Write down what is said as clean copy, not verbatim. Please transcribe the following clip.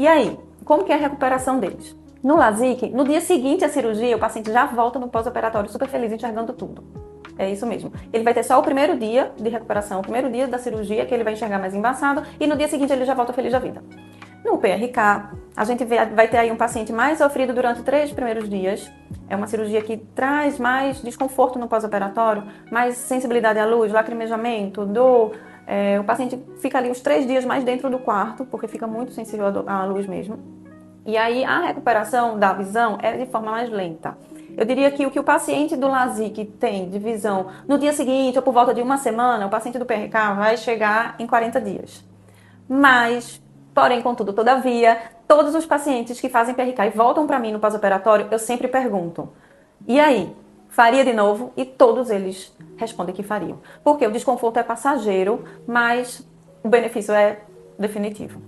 E aí, como que é a recuperação deles? No LASIK, no dia seguinte à cirurgia, o paciente já volta no pós-operatório super feliz, enxergando tudo. É isso mesmo. Ele vai ter só o primeiro dia de recuperação, o primeiro dia da cirurgia, que ele vai enxergar mais embaçado, e no dia seguinte ele já volta feliz da vida. No PRK, a gente vai ter aí um paciente mais sofrido durante 3 primeiros dias. É uma cirurgia que traz mais desconforto no pós-operatório, mais sensibilidade à luz, lacrimejamento, dor. O paciente fica ali uns 3 dias mais dentro do quarto, porque fica muito sensível à luz mesmo. E aí a recuperação da visão é de forma mais lenta. Eu diria que o que o paciente do LASIK tem de visão no dia seguinte ou por volta de uma semana, o paciente do PRK vai chegar em 40 dias. Mas, porém, contudo, todavia, todos os pacientes que fazem PRK e voltam para mim no pós-operatório, eu sempre pergunto: e aí, faria de novo? E todos eles respondem que fariam. Porque o desconforto é passageiro, mas o benefício é definitivo.